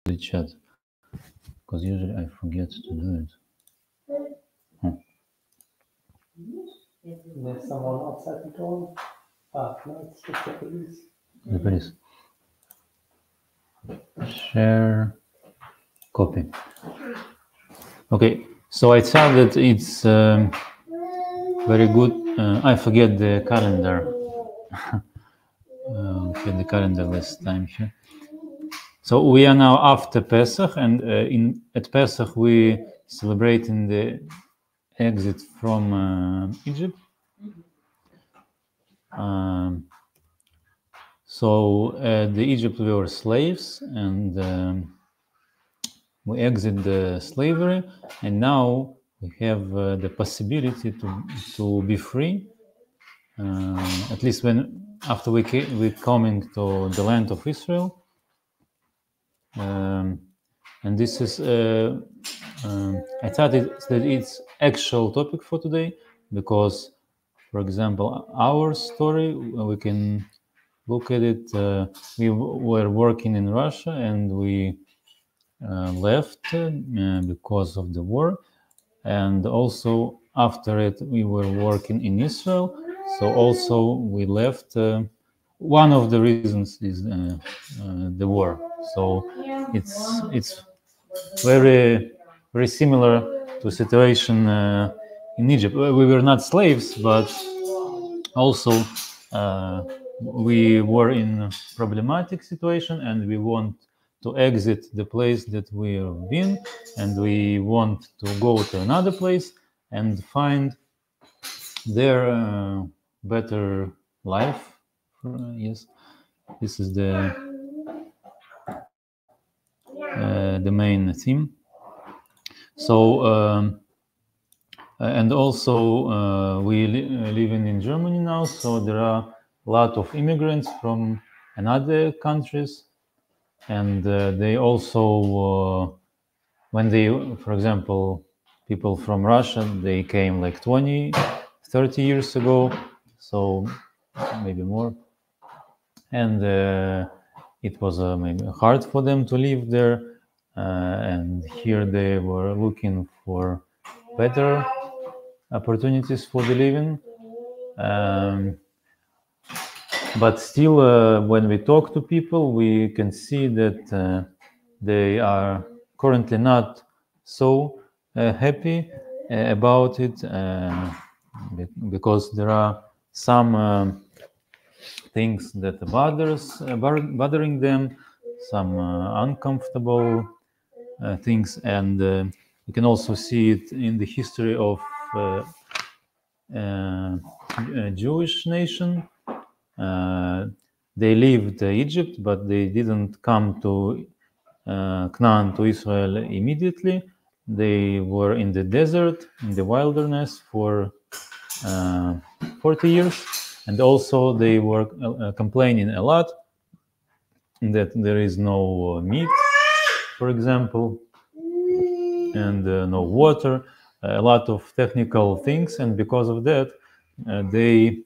the chat, because usually I forget to do it. There's someone outside the door. No, it's just the police. The police. Share, copy. Okay, so I thought that it's very good. I forget the calendar. We had the calendar last time here. So we are now after Pesach, and at Pesach we celebrating the exit from Egypt. So the Egypt we were slaves, and we exit the slavery, and now we have the possibility to be free. At least when after we coming to the land of Israel. And this is I thought that it's actual topic for today, because for example our story, we can look at it. We were working in Russia, and we left because of the war, and also after it we were working in Israel, so also we left. One of the reasons is the war, so it's very similar to situation in Egypt. We were not slaves, but also we were in a problematic situation, and we want to exit the place that we have been, and we want to go to another place and find their better life. Yes, this is the main theme. So and also we living in Germany now, so there are a lot of immigrants from another countries, and they also when they, for example, people from Russia, they came like 20-30 years ago, so maybe more, and it was maybe hard for them to live there, and here they were looking for better opportunities for the living. But still, when we talk to people, we can see that they are currently not so happy about it, because there are some things that bothering them, some uncomfortable things, and you can also see it in the history of Jewish nation. They lived Egypt, but they didn't come to Canaan, to Israel immediately. They were in the desert, in the wilderness for 40 years, and also they were complaining a lot that there is no meat, for example, and no water, a lot of technical things, and because of that they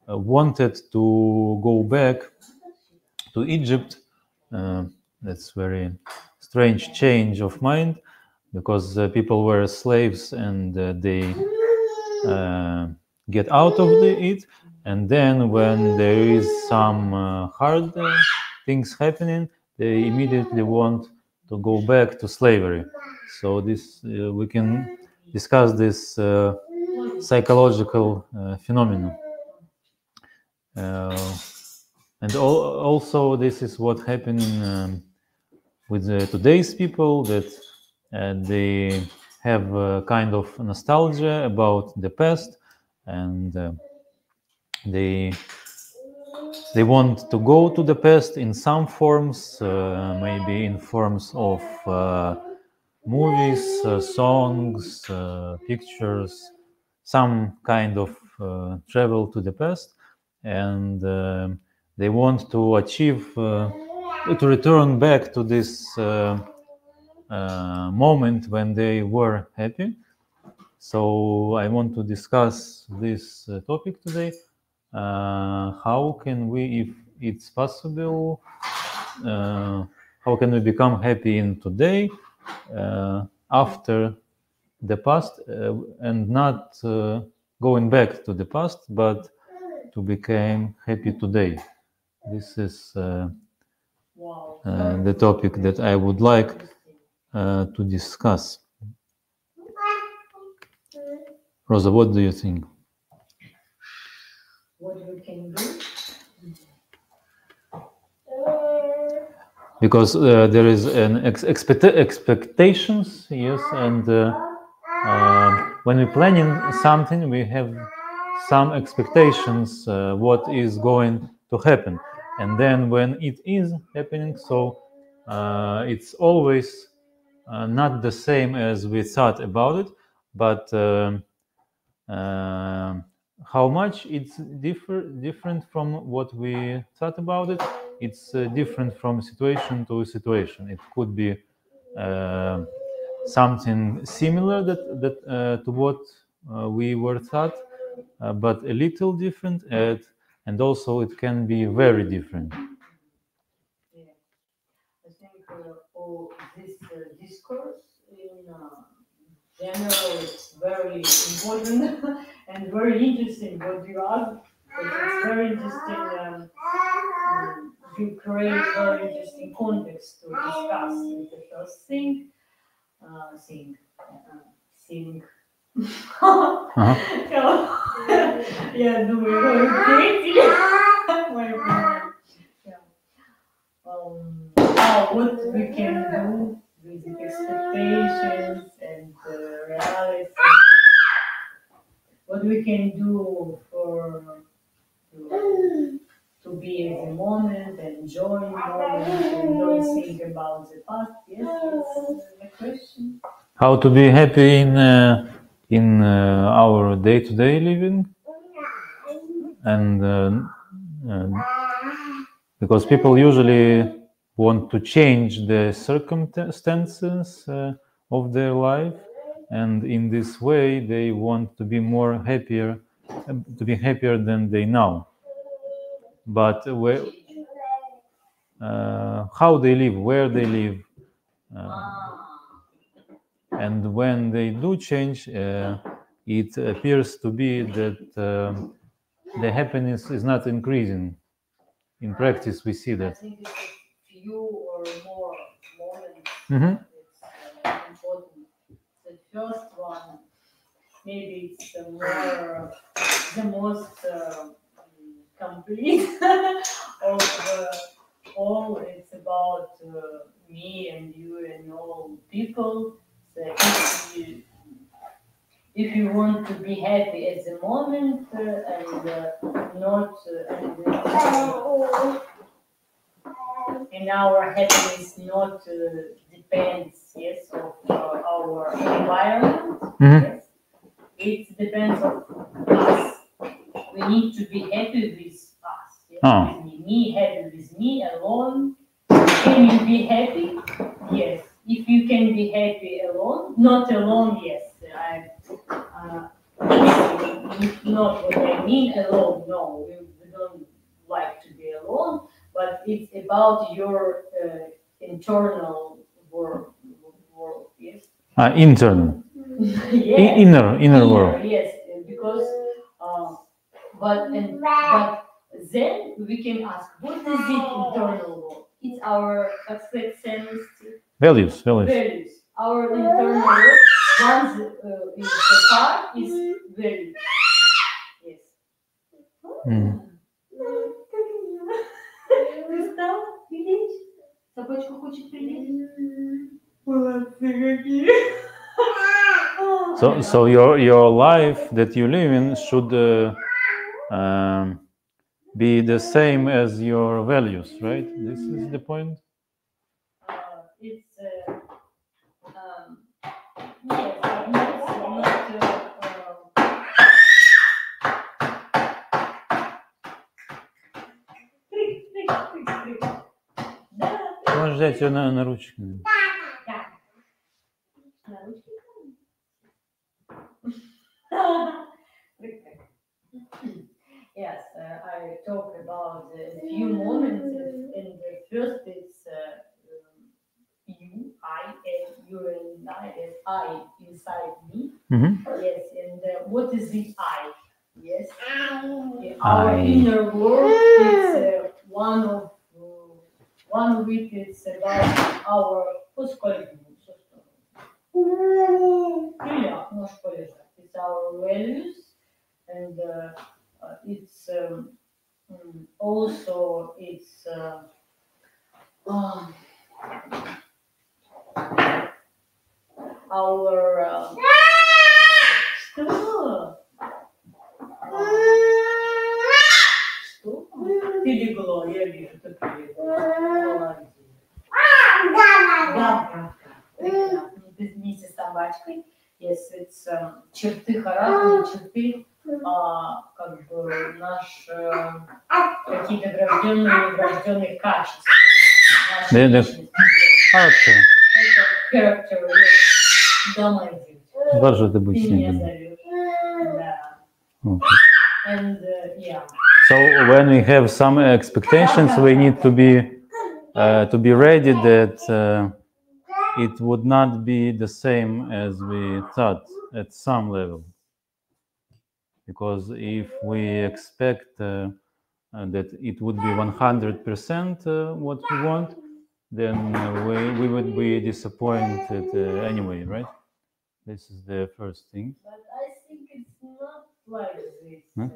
wanted to go back to Egypt. That's very strange change of mind, because people were slaves, and they get out of it, and then when there is some hard things happening, they immediately want to go back to slavery. So this we can discuss this psychological phenomenon. And also this is what happening with today's people, that they have a kind of nostalgia about the past, and they want to go to the past in some forms, maybe in forms of movies, songs, pictures, some kind of travel to the past, and they want to achieve, to return back to this moment when they were happy. So I want to discuss this topic today. How can we, if it's possible, how can we become happy in today after the past and not going back to the past, but to become happy today. This is the topic that I would like to discuss. Rosa, what do you think? What we can do? Because there is an expectations, yes, and when we're planning something, we have some expectations what is going to happen, and then when it is happening, so it's always not the same as we thought about it, but how much it's different from what we thought about it. It's different from situation to situation. It could be something similar that to what we were thought, but a little different, and also it can be very different. Yeah. I think all this discourse in general is very important and very interesting. What you ask, it's very interesting. You create very interesting context to discuss. It's the first thing. Think. Uh-huh. Yeah, do we very crazy? My opinion. Yeah. What we can do with the expectations and reality. What we can do to be in the moment and enjoy the moment and don't think about the past. Yes, it's the question. How to be happy in our day-to-day living, and because people usually want to change the circumstances of their life, and in this way they want to be more happier, to be happier than they now. But how they live, where they live, and when they do change, it appears to be that the happiness is not increasing. In practice, we see I that. think it's a few or more moments. Mhm. It's important. The first one, maybe it's the most complete of all. It's about me and you and all people. So if you want to be happy at the moment and not and our happiness not depends, yes, of our environment. Mhm. Yes, it depends on us. We need to be happy with us. Yes? Ah. With me happy with me alone. Can you be happy? Yes. If you can be happy alone, not alone. Yes, not what I mean alone. No, we don't like to be alone. But it's about your internal world. Yes. Internal. Yes. Inner world. Yes, because but then we can ask, what is it internal world? It's our acceptance, Values. values. Our internal world, once is the part is values. Yes. Mm. Кристалл, видишь? Собачка хочет прилететь. Молодцы какие. So your life that you live in should be the same as your values, right? This is the point. It's yes, but not Да. Можешь взять ее на ручки. Да. На ручки. Yes, I talk about a few moments, and the first is I, and you and I inside me. Mhm. Yes, and what is the I? Yes, our I. inner world. It's one of it. It's about our it's our values, and it's also it's um, our что? Что? Ты легла, я вижу, ты легла. Да, прекрасно. Вместе с собачкой. Yes, it's черты характера, черты, как бы какие-то врожденные качества. The character. Это character, yes. Да, моя девочка. Важно это Ты быть меня сильным. зовешь. Да. Okay. And yeah. So when we have some expectations, we need to be ready that it would not be the same as we thought at some level. Because if we expect that it would be 100% what we want, then we would be disappointed anyway, right? This is the first thing. But I think it's not like this. Huh?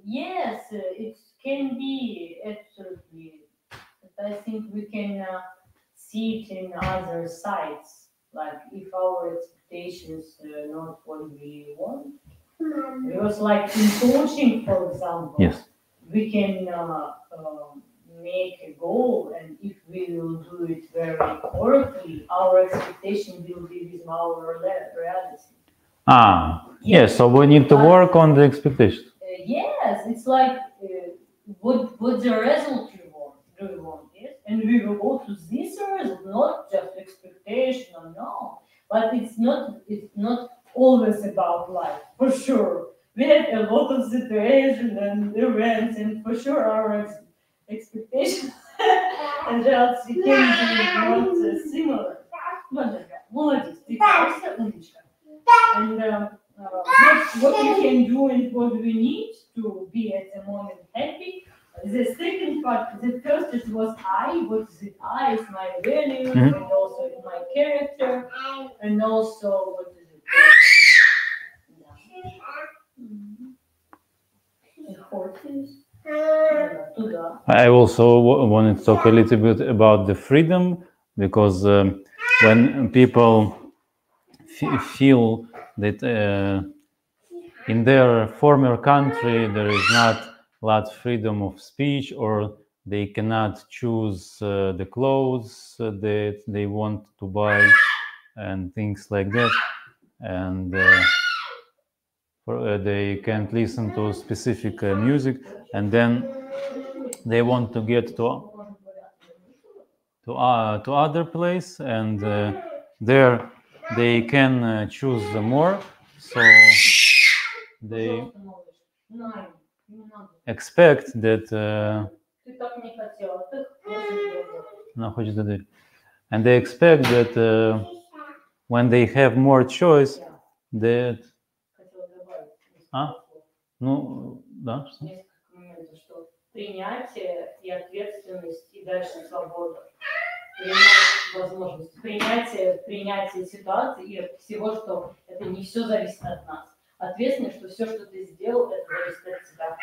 Yes, it can be absolutely. But I think we can see it in other sides. Like if our expectations are not what we want. Because like in coaching, for example, Yes. we can make a goal, and if we will do it very correctly, our expectation will be with our reality. Yes. So we need to work on the expectations. Yes, it's like what the result you want, do you want, yes? And we will go to this result, not just expectation, no. But it's not always about life, for sure. We had a lot of situations and events, and for sure our expectations and results can be not similar. Молодец, ты хорошая умничка. And what we can do and what we need to be at the moment happy. The second part, the first it was I. What is it? I is my value and also my character, and also what is it? I also wanted to talk a little bit about the freedom, because when people feel that in their former country there is not a lot of freedom of speech, or they cannot choose the clothes that they want to buy and things like that, and they can't listen to specific music, and then they want to get to other place, and there they can choose more, so they expect that and they expect that when they have more choice, that ну да, что? Принятие и ответственность, и дальше свобода. Принять возможность, принятие ситуации и всего, что это не все зависит от нас. Ответственность, что все, что ты сделал, это зависит от тебя.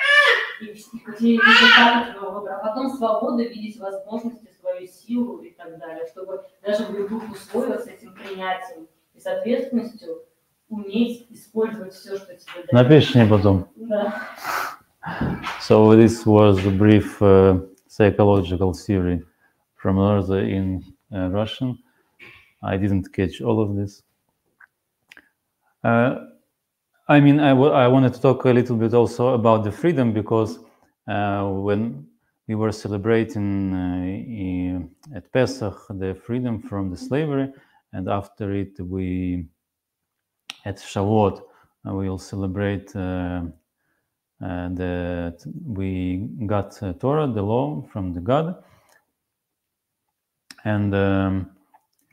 И результаты твоего выбора. А потом свобода видеть возможности, свою силу и так далее, чтобы даже в любых условиях с этим принятием и с ответственностью уметь использовать все, что тебе дает. Напишешь мне потом. Да. So this was a brief psychological theory from Lorza in Russian. I didn't catch all of this. I mean, I wanted to talk a little bit also about the freedom, because when we were celebrating at Pesach the freedom from the slavery, and after it we at Shavuot we will celebrate that we got Torah, the law from the God, and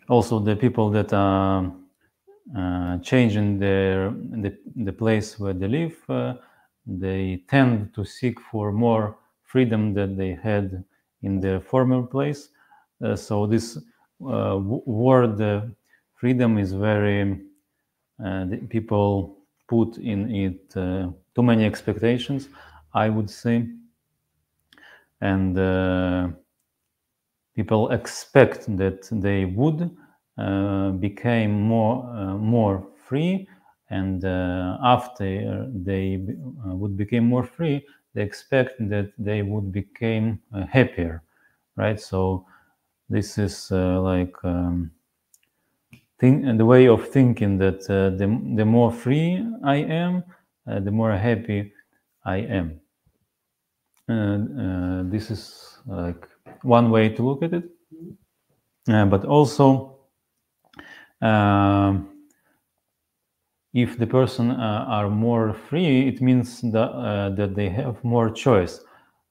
Also, the people that are changing the place where they live, they tend to seek for more freedom that they had in their former place. So this word freedom is very people put in it too many expectations, I would say, and people expect that they would become more free, and after they would become more free, they expect that they would become happier, right? So this is the way of thinking that the more free I am, the more happy I am. This is like one way to look at it, but also if the person are more free, it means that they have more choice.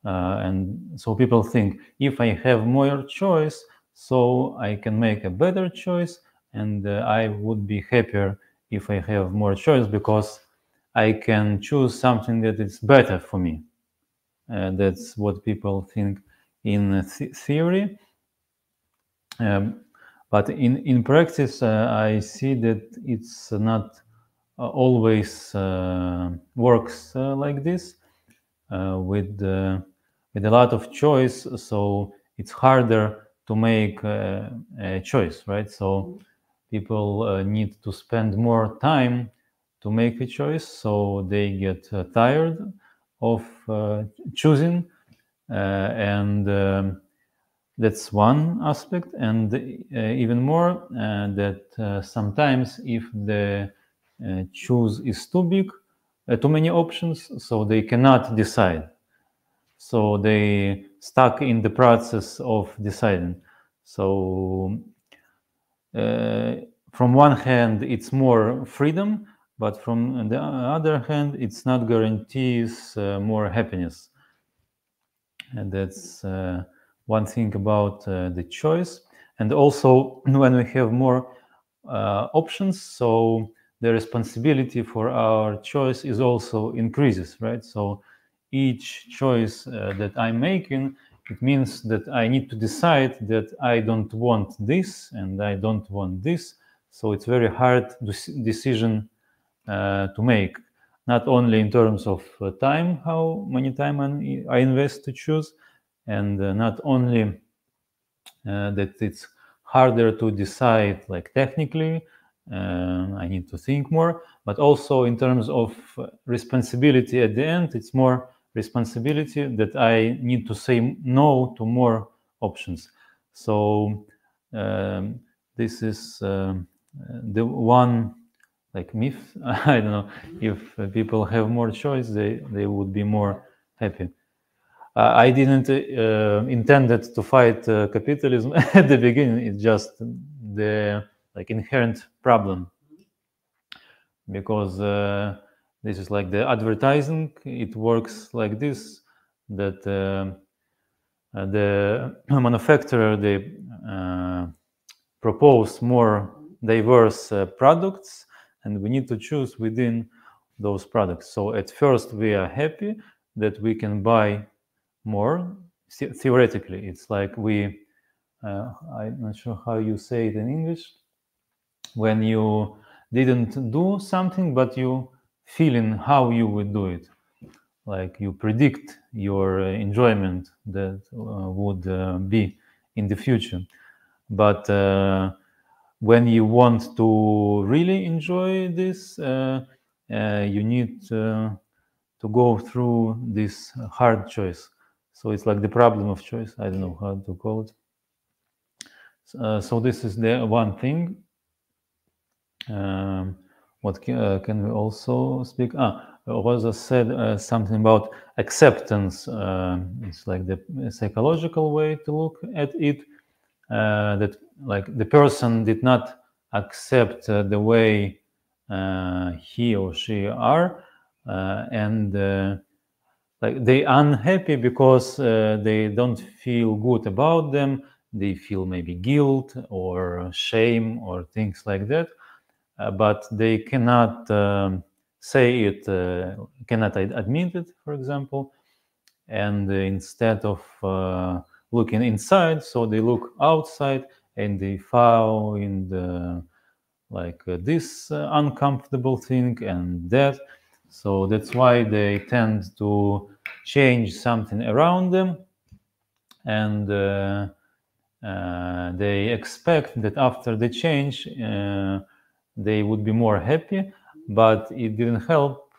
And so people think, if I have more choice, so I can make a better choice, and I would be happier if I have more choice because I can choose something that is better for me. That's what people think in theory. But in practice, I see that it's not always works like this with a lot of choice. So it's harder to make a choice, right? So people need to spend more time to make a choice. So they get tired of choosing, and that's one aspect. And even more, that sometimes if the choose is too big, too many options, so they cannot decide. So they stuck in the process of deciding. So from one hand, it's more freedom, but from the other hand, it's not guarantees more happiness. And that's one thing about the choice. And also, when we have more options, so the responsibility for our choice is also increases, right? So each choice that I'm making, it means that I need to decide that I don't want this and I don't want this. So it's very hard decision to make, not only in terms of time, how many time I invest to choose, and not only that it's harder to decide like technically, I need to think more, but also in terms of responsibility at the end, it's more responsibility that I need to say no to more options. So this is the one like myth. I don't know, if people have more choice, they would be more happy. I didn't intended to fight capitalism at the beginning. It's just the like inherent problem, because this is like the advertising. It works like this, that the manufacturer, they propose more diverse products, and we need to choose within those products. So at first we are happy that we can buy more. Theoretically, it's like I'm not sure how you say it in English, when you didn't do something but you feeling how you would do it, like you predict your enjoyment that would be in the future. But when you want to really enjoy this, you need to go through this hard choice. So it's like the problem of choice. I don't know how to call it. So this is the one thing. What can we also speak? Rosa said something about acceptance. It's like the psychological way to look at it. That like the person did not accept the way he or she are, and like they unhappy because they don't feel good about them, they feel maybe guilt or shame or things like that, but they cannot say it, cannot admit it, for example. And instead of looking inside, so they look outside and they find like this uncomfortable thing and that. So that's why they tend to change something around them, and they expect that after the change they would be more happy, but it didn't help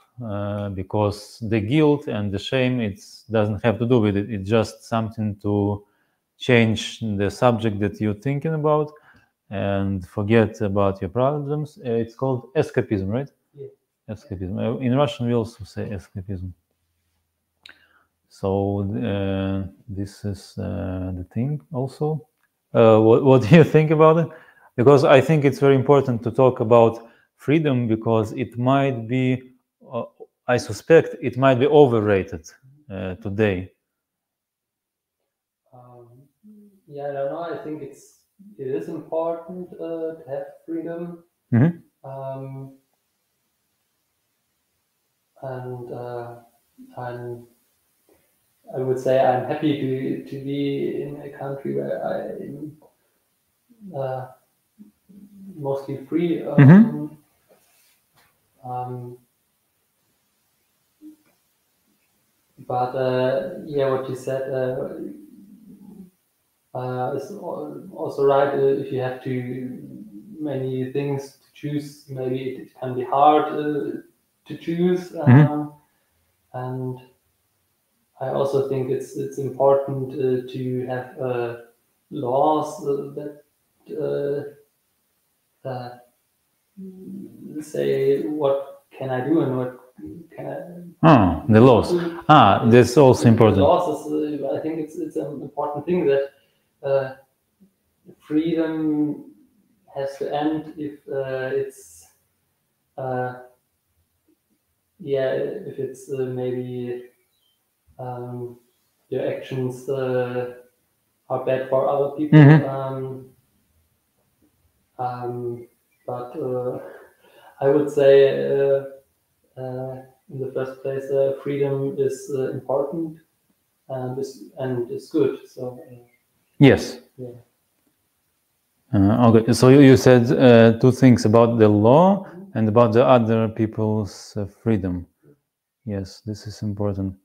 because the guilt and the shame, it doesn't have to do with it. It's just something to change the subject that you're thinking about and forget about your problems. It's called escapism, right? Yeah. Escapism. In Russian, we also say escapism. So this is the thing also. What do you think about it? Because I think it's very important to talk about freedom, because it might be, I suspect it might be overrated today. Yeah, I don't know. I think it is important to have freedom. Mhm. And I would say I'm happy to be in a country where I'm mostly free. But yeah, what you said is also right. If you have too many things to choose, maybe it can be hard to choose. And I also think it's important to have laws that say what can I do and what can I. The laws. That's also The important. laws is, I think it's an important thing that freedom has to end if it's if it's maybe your actions are bad for other people. But I would say in the first place, freedom is important and is good. So Yes. yeah. Okay, so you said two things about the law and about the other people's freedom. Yes, this is important.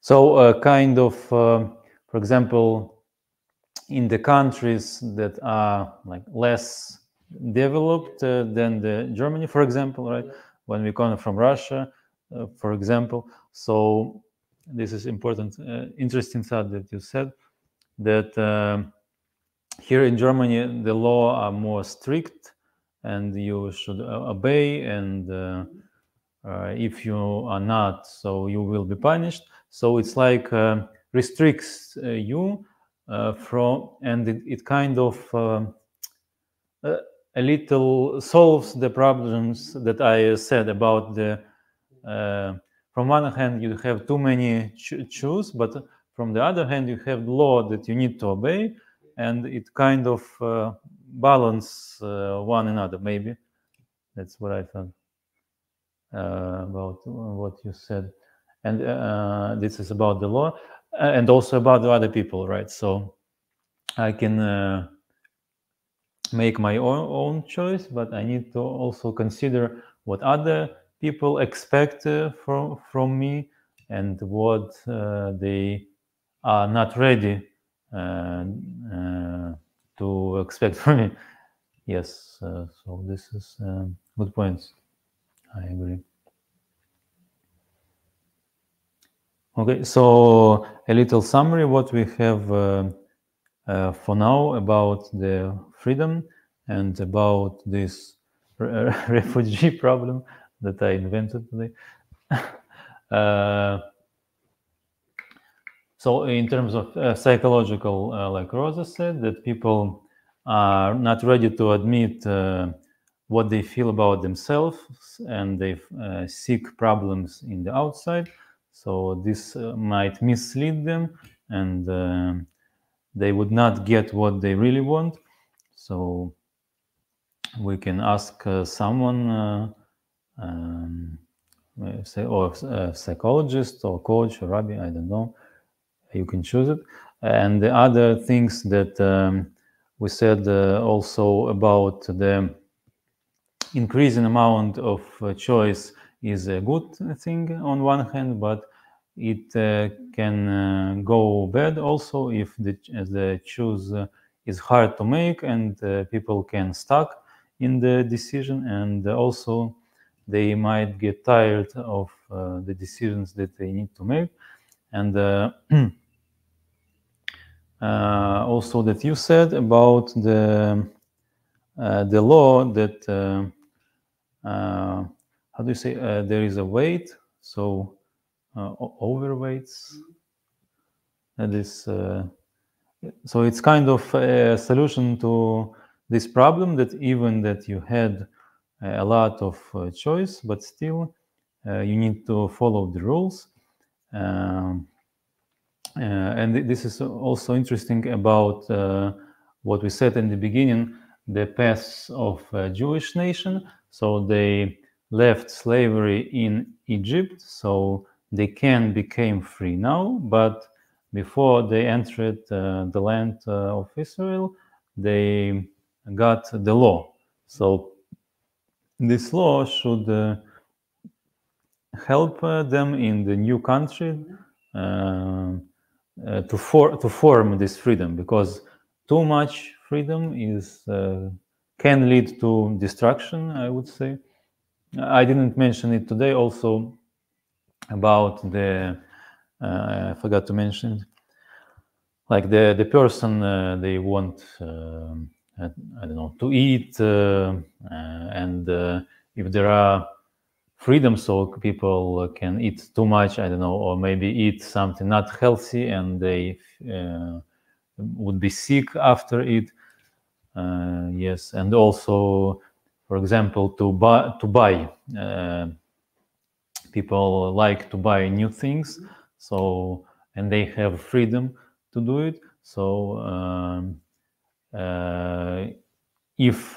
So kind of, for example, in the countries that are like less developed than the Germany, for example, right? When we come from Russia, for example. So this is important, interesting thought that you said, that here in Germany the law are more strict and you should obey, and if you are not, so you will be punished. So it's like restricts you from, and it kind of a little solves the problems that I said about the from one hand you have too many choose, but from the other hand you have law that you need to obey, and it kind of balance one another. Maybe that's what I thought about what you said. And this is about the law and also about the other people, right? So I can make my own choice, but I need to also consider what other people expect from me and what they are not ready to expect from me. Yes, so this is good points. I agree. Okay, so a little summary what we have for now about the freedom and about this refugee problem that I invented today. So in terms of psychological, like Rosa said, that people are not ready to admit what they feel about themselves, and they seek problems in the outside. So this might mislead them, and they would not get what they really want. So we can ask someone, or a psychologist or coach or rabbi, I don't know. You can choose it. And the other things that we said also about the increasing amount of choice is a good thing on one hand, but it can go bad also if the choose is hard to make, and people can stuck in the decision, and also they might get tired of the decisions that they need to make. And also that you said about the law that how do you say there is a weight, so overweights, that is so it's kind of a solution to this problem, that even that you had a lot of choice, but still you need to follow the rules. And this is also interesting about what we said in the beginning, the paths of Jewish nation. So they left slavery in Egypt, so they can become free now. But before they entered the land of Israel, they got the law. So this law should help them in the new country to form this freedom, because too much freedom is can lead to destruction, I would say. I didn't mention it today also about the I forgot to mention it, like the person they want I don't know, to eat and if there are freedom, so people can eat too much, I don't know, or maybe eat something not healthy, and they would be sick after it. Yes, and also, for example, to buy. People like to buy new things, so, and they have freedom to do it. So if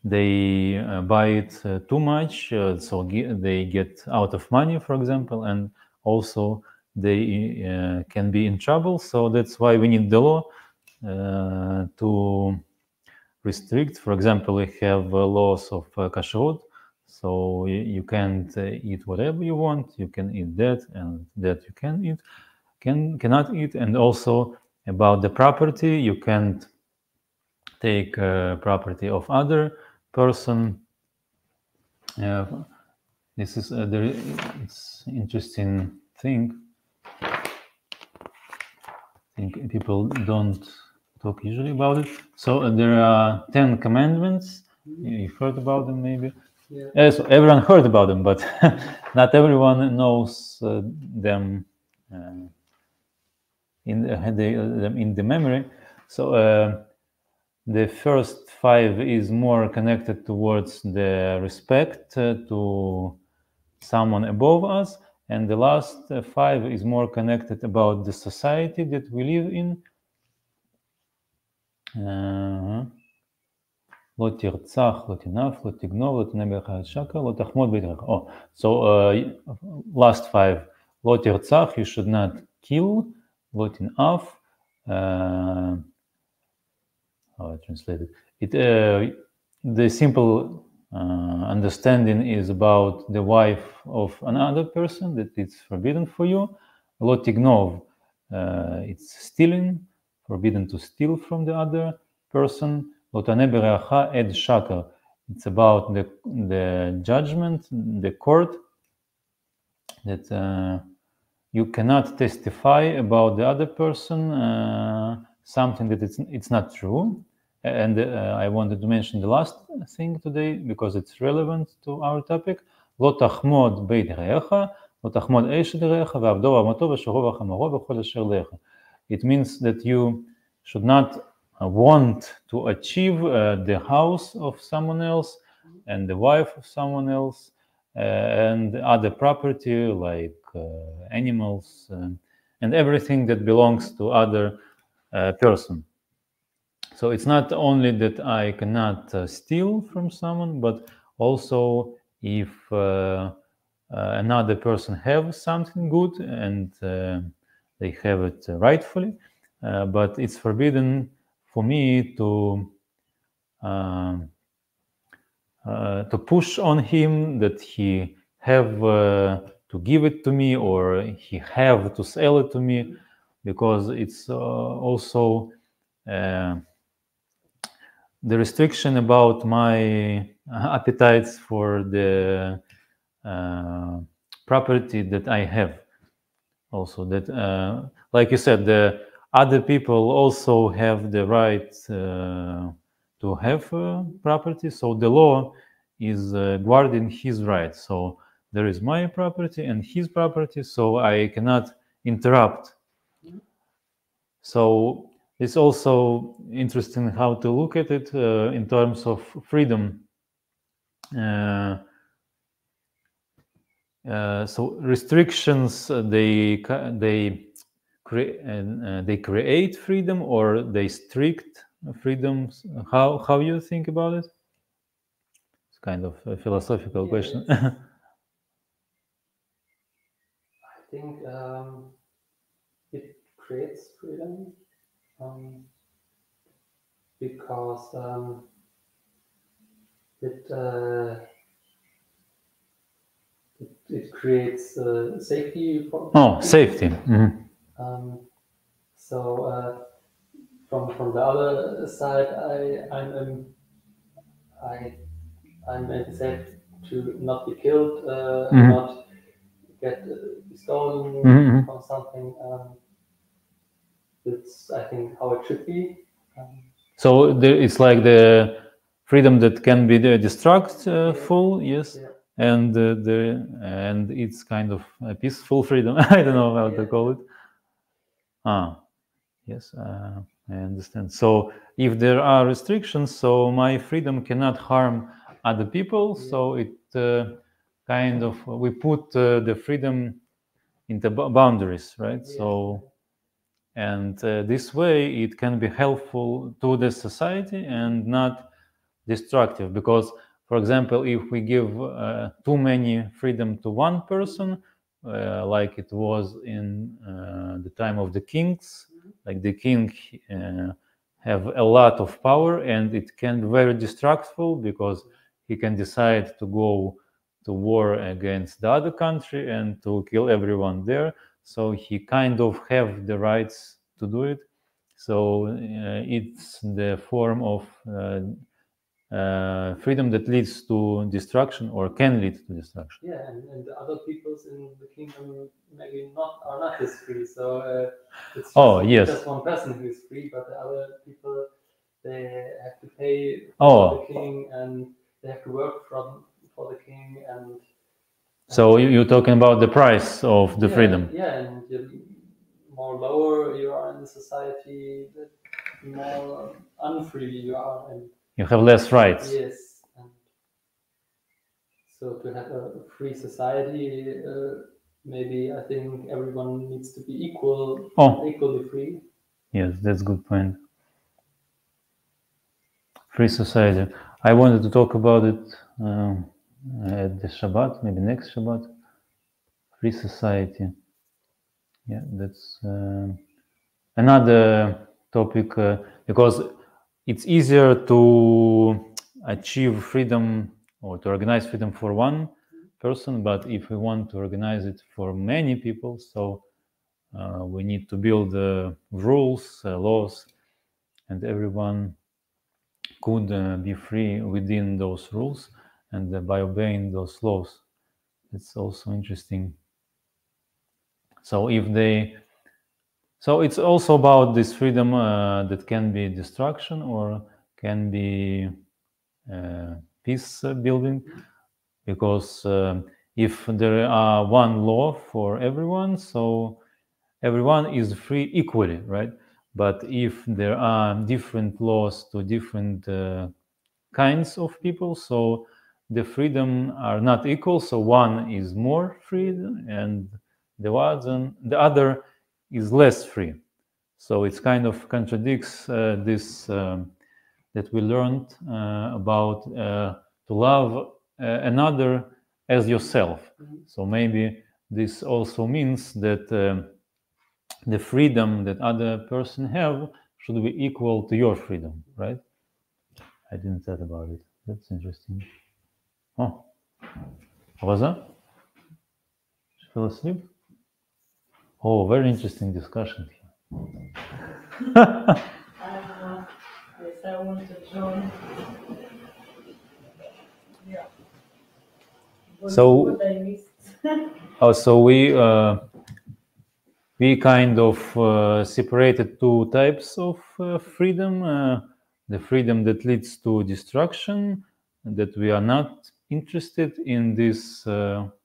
they buy it too much, so they get out of money, for example, and also they can be in trouble. So that's why we need the law to restrict. For example, we have laws of kashrut, so you can't eat whatever you want. You can eat that, and that you can eat, cannot eat. And also about the property, you can't take property of other person. This is it's interesting thing. I think people don't talk usually about it. So there are 10 commandments. You've heard about them, maybe. Yeah. So everyone heard about them, but not everyone knows them in the memory. So the first 5 is more connected towards the respect to someone above us, and the last 5 is more connected about the society that we live in. לא תרצח, לא תנף, לא תגנוב, לא תנה בך שקר, לא תחמוד ביתך. Oh, so last 5, לא תרצח, you should not kill, לא תנף, how I translate it. The simple understanding is about the wife of another person, that it's forbidden for you. לא תגנוב, it's stealing, forbidden to steal from the other person. לא תענה ברעך עד שקר, it's about the judgment, the court, that you cannot testify about the other person something that it's not true. And I wanted to mention the last thing today because it's relevant to our topic. לא תחמוד בית רעך, לא תחמוד אשת רעך, ועבדו ואמתו ושרו וחמורו וכל אשר לך. It means that you should not want to achieve the house of someone else and the wife of someone else and other property like animals and everything that belongs to other person. So it's not only that I cannot steal from someone, but also if another person have something good and they have it rightfully, but it's forbidden for me to push on him that he have to give it to me or he have to sell it to me, because it's also the restriction about my appetites for the property that I have. Also, that like you said, the other people also have the right to have property. So the law is guarding his right. So there is my property and his property. So I cannot interrupt. So it's also interesting how to look at it in terms of freedom. So restrictions they create freedom, or they strict freedoms. How you think about it? It's kind of a philosophical question. I think it creates freedom because it creates safety for Oh, safety. So from the other side, I'm safe to not be killed, not get stolen or something. That's, I think, how it should be. So it's like the freedom that can be destructful, yes, Yeah. and it's kind of a peaceful freedom. I don't know how to call it. Yes, I understand. So if there are restrictions, so my freedom cannot harm other people. So it kind of we put the freedom into boundaries, right? So and this way it can be helpful to the society and not destructive, because for example, if we give too many freedom to one person, like it was in the time of the kings, like the king have a lot of power, and it can be very destructive because he can decide to go to war against the other country and to kill everyone there. So he kind of have the rights to do it. So it's the form of freedom that leads to destruction or can lead to destruction. Yeah, and the other peoples in the kingdom maybe are not this free. So it's just one person who is free, but the other people, they have to pay for the king and they have to work for the king. And so you're talking about the price of the freedom. Yeah, and the more lower you are in the society, the more unfree you are, and you have less rights. Yes. And so to have a free society, maybe I think everyone needs to be equally free. Yes, that's a good point. Free society. I wanted to talk about it at the Shabbat, maybe next Shabbat. Free society. Yeah, that's another topic because it's easier to achieve freedom or to organize freedom for one person, but if we want to organize it for many people, so we need to build rules, laws, and everyone could be free within those rules and by obeying those laws. It's also interesting. So it's also about this freedom that can be destruction or can be peace building, because if there are one law for everyone, so everyone is free equally, right? But if there are different laws to different kinds of people, so the freedom are not equal. So one is more free and the other is less free. So it's kind of contradicts this that we learned about to love another as yourself. So maybe this also means that the freedom that other person have should be equal to your freedom, right? I didn't thought about it. That's interesting. Oh, what was that? She fell asleep? Oh, very interesting discussion here. Yes, I want to join. Yeah. What I missed. So we kind of separated two types of freedom: the freedom that leads to destruction, that we are not interested in this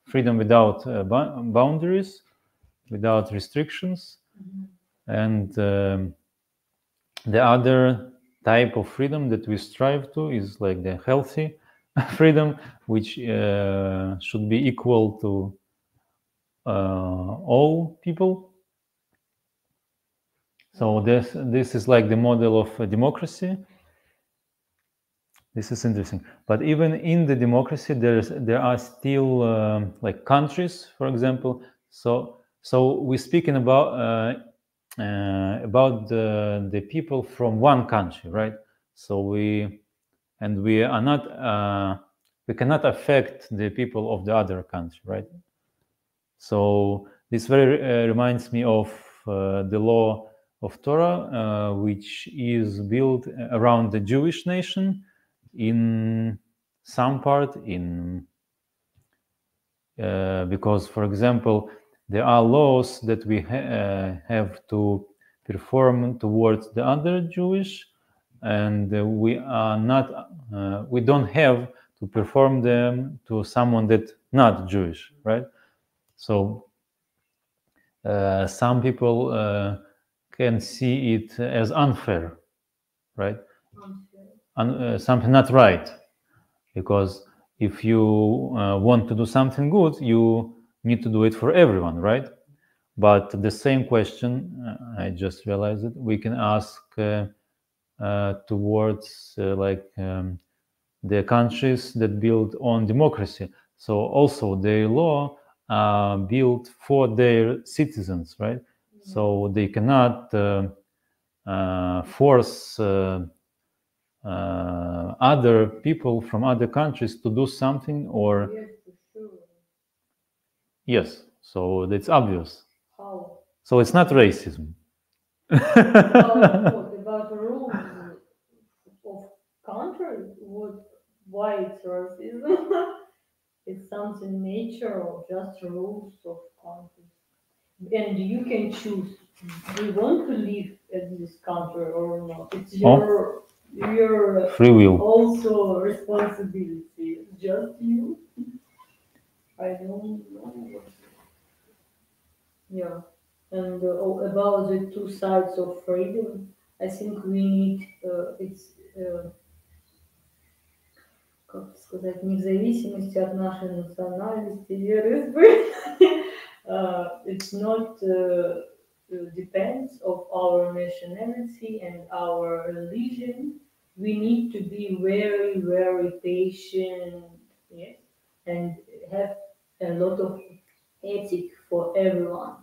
freedom without boundaries, without restrictions, and the other type of freedom that we strive to is like the healthy freedom, which should be equal to all people. So this is like the model of democracy. This is interesting. But even in the democracy, there are still like countries, for example. So we're speaking about the people from one country, right? So we are not we cannot affect the people of the other country, right? So this very reminds me of the law of Torah, which is built around the Jewish nation in some part because, for example, there are laws that we have to perform towards the other Jewish, and we don't have to perform them to someone that not Jewish, right? So some people can see it as unfair, right? Something not right, because if you want to do something good, you need to do it for everyone, right? But the same question, I just realized it, we can ask towards the countries that build on democracy. So also their law built for their citizens, right? So they cannot force other people from other countries to do something, or Yes, for sure. yes, so it's obvious. How? So it's not racism. About the rules of country? Why it's racism? It's something natural, just rules of country. And you can choose. Do you want to live in this country or not? It's your Free will. also responsibility. It's just you. I don't know. Yeah. And about the two sides of freedom, I think we need как сказать, вне зависимости от нашей национальности, вероисповедания. It's not depends of our nationality and our religion. We need to be very, very patient, yes, and have a lot of ethic for everyone.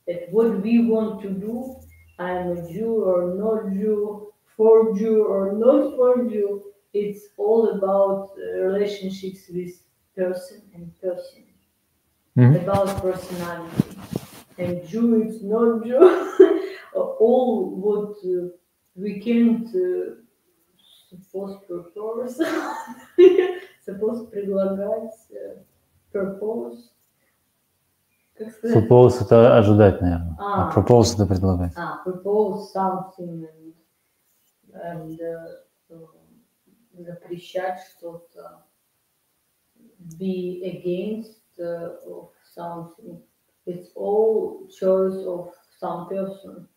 That what we want to do, I'm a Jew or not Jew, for Jew or not for Jew. It's all about relationships with person and person, about personality. And Jew is not Jew. All what we can't suppose propose, suppose предлагать, propose. Suppose это ожидать, наверное. Propose это предлагать. Propose something and запрещать что-то, be against of something. It's all choice of some person.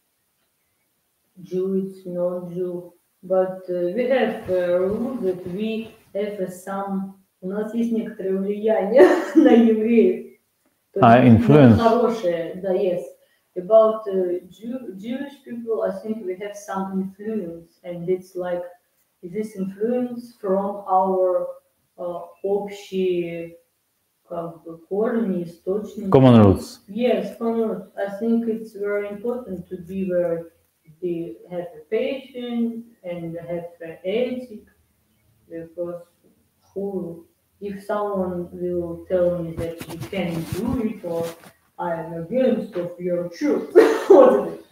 Jew, it's not Jew. But we have rules that we have some. У нас есть некоторое влияние на евреев. Influence. Хорошее, да, yes. About Jewish people, I think we have some influence, and it's like this influence from our общие как бы корни, источники. Common roots. Yes, common roots. I think it's very important to be where they have a patience and have an ethic, because who, if someone will tell me that you can't do it or I am against of your truth, what is it?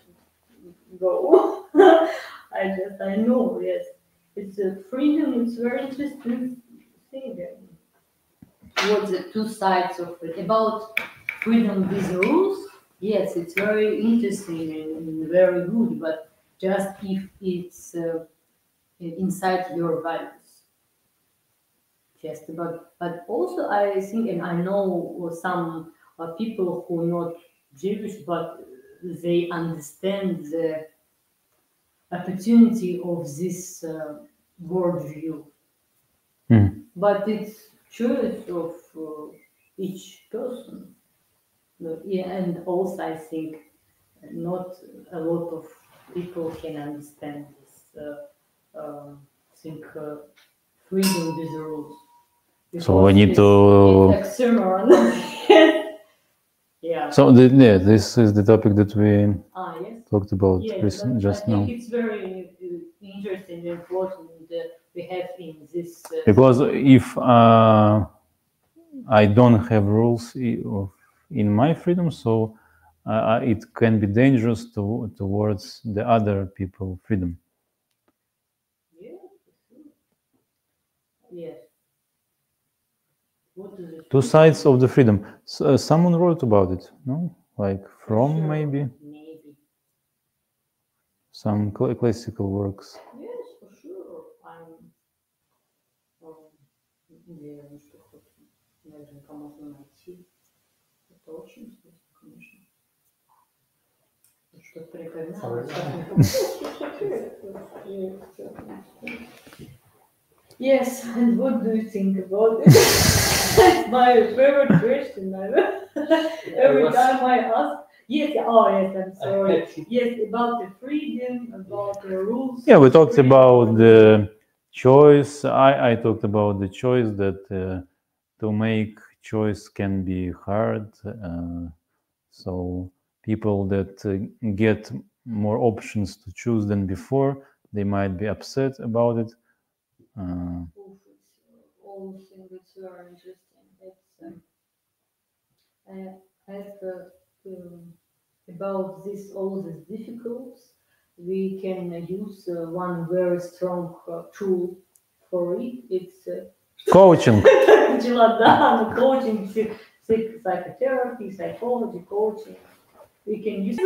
Go. I know, yes. It's a freedom, it's very interesting thing. What's the two sides of it? About freedom with rules, yes, it's very interesting and very good, but just if it's inside your values. Just about, but also I think, and I know some people who are not Jewish, but they understand the opportunity of this worldview. But it's choice of each person. Yeah, and also I think not a lot of people can understand this. Think freedom with rules. So we need It's to. oxymoron. Yeah. So this is the topic that we Yes. talked about Yes, but just I now. think it's very interesting and important that we have in this. Because if I don't have rules in my freedom, so it can be dangerous towards the other people freedom. Yeah. Yes. What is it? Two sides of the freedom. Someone wrote about it, no? Like from Sure, maybe maybe. some classical works. Yes, for sure. I'm уверена, что хоть наверняка можно найти. Это очень вкусно, конечно. Что-то припоминаю. Yes, and what do you think about it? It's my favorite question. Every time I ask. Yes, I'm sorry. Yes, about the freedom, about the rules. Yeah, we talked about the choice. I talked about the choice that to make choice can be hard. So people that get more options to choose than before, they might be upset about it. All things that's very interesting. It's I have about this all these difficulties. We can use one very strong tool for it. It's Coaching. coaching, psychotherapy, psychology, coaching. We can use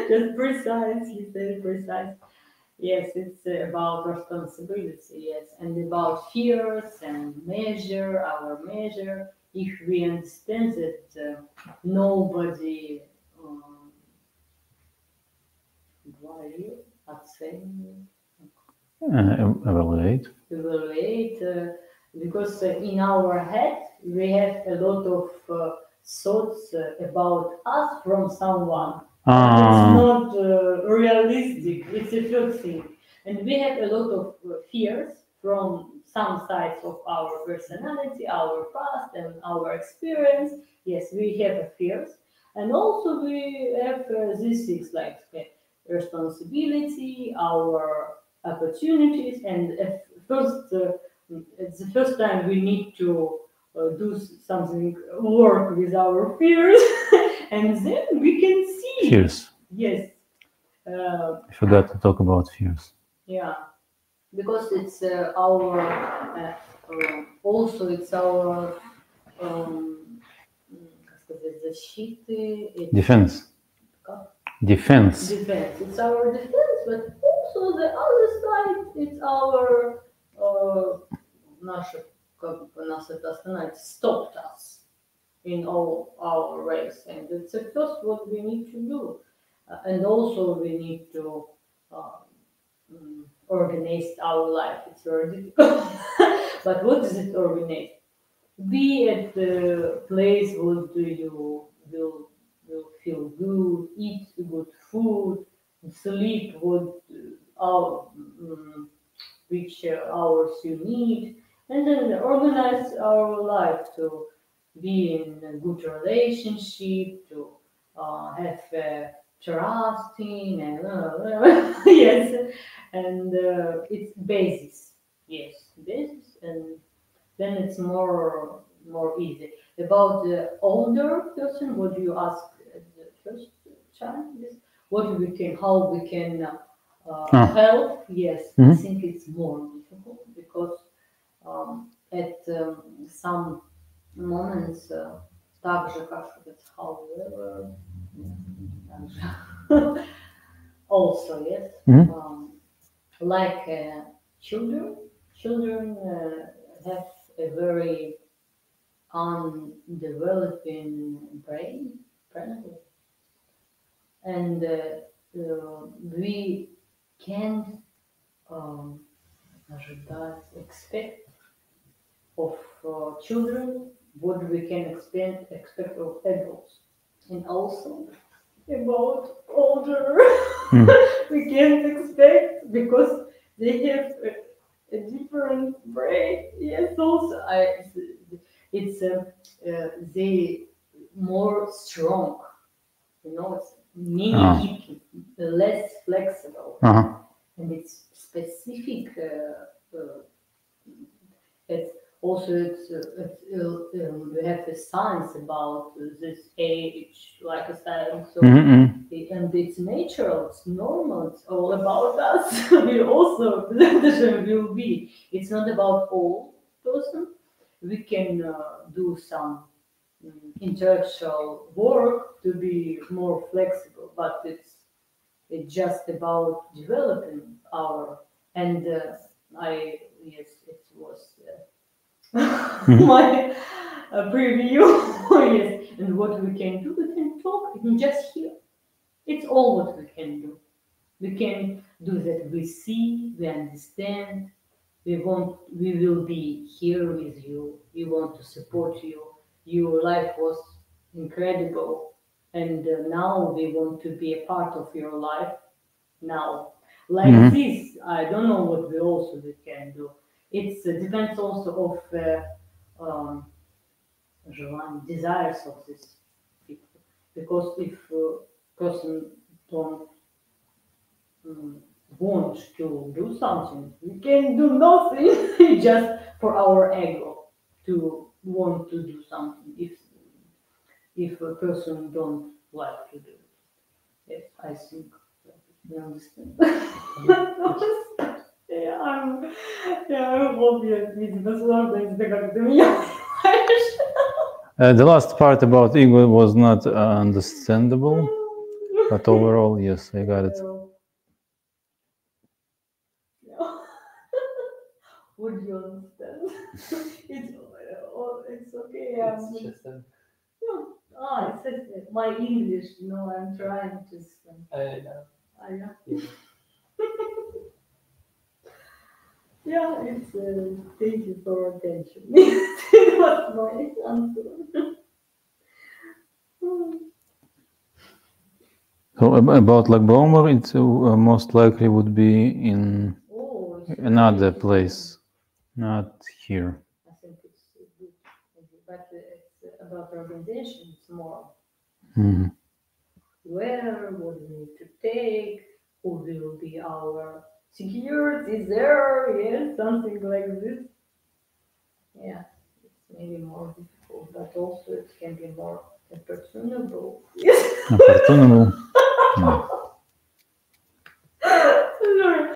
just precise. You said precise. Yes, it's about responsibility, yes, and about fears and our measure. If we understand that nobody value, Evaluate. Because in our head we have a lot of thoughts about us from someone. It's not realistic. It's a fake thing, and we have a lot of fears from some sides of our personality, our past, and our experience. Yes, we have fears, and also we have these things like responsibility, our opportunities, and it's the first time we need to do something, work with our fears, and then we can see. Fears. Yes. I forgot to talk about fears. Yeah, because it's our also it's our защиты. Defense. Defense. Defense. It's our defense, but also the other side, it's our наше, как бы нас это остановить, stopped us in all our ways, and it's the first what we need to do, and also we need to organize our life. It's very difficult, but what is it organized? Be at the place what do you will will feel good, eat good food, sleep good which hours you need, and then organize our life to be in a good relationship, to have trusting, and yes, and it's basis, yes, basis, and then it's more easy. About the older person, what do you ask the first child? Yes. What we can, how we can help? Yes, I think it's more difficult because at some moments, так же, как it's however, also yes, like children have a very undeveloping brain, and we can't expect of children what we can expect of adults, and also about older we can't expect because they have a different brain. Yes, also it's they more strong. You know, it's mini less flexible, and it's specific. It's also we have the science about this age, like I said. So and it's natural, it's normal, it's all about us. We also will be. It's not about all person. We can do some intellectual work to be more flexible, but it's just about developing our and I yes it was my preview. Yes, and what we can do, we can talk, we can just hear. It's all what we can do. We can do that. We see, we understand. We will be here with you. We want to support you. Your life was incredible, and now we want to be a part of your life. Now, like this, I don't know what we can do. It depends also of desires of this people, because if person don't want to do something, we can do nothing just for our ego to want to do something. If a person don't like to do it, yes, I think you understand. Yeah, I hope you видно сложно, если как ты меня понимаешь. The last part about ego was not understandable, but overall, yes, I got it. Would you understand? It's okay. It's just It's my English. You know, I'm trying to. know. Yeah. Yeah, it's. Thank you for attention. It was my answer. So about Lag Baumer, it most likely would be in another place, not here. I think it's good, but it's about organization. It's more where, what we need to take, who will be our security there, yes, something like this. Yeah, it's maybe more difficult, but also it can be more personable. Yes. Personable.